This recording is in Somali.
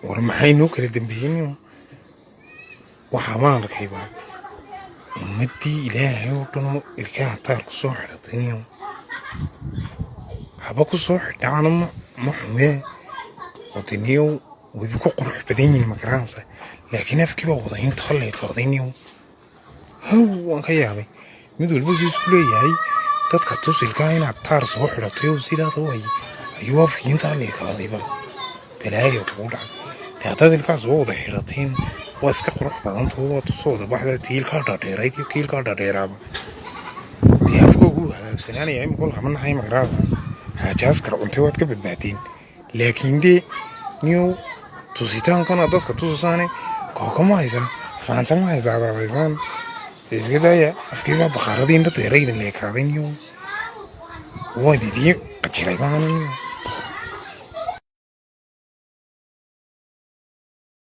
ورمحينو كلا دنبينيو وحمان ركيبا مدي إلهي وطنو الكاه تارك صوح لطينيو حباكو صوح دعنا محمي وطنيو وبيكو قروح بديني المكرانسة لكن أفكي وضعين تخلي قاضينيو هو كيابي مدو البزي سكولي ياي dadka tusilka inaad taar soo xidhatay oo sidaada way ayuu afiinta le qaadayba balaayo ugu dhacay haddaad ilkaas soo wada xidhateen waa iska qurux badan too soo wada baxda tiilka dhaadheeray iyo kiilka dhaadheeraaba dee afka ugu hagaagsananaya in kol qaban nahay magraada haajaas kar cunto waad ka badbaadeen laakiin dee niyo tusitaankana dadka tusaane kookama haysa faantama haysa adaadaysan iska daya afkiiba bakaaradii inta dheerayda leekaadayniyo waa didii qajiray baan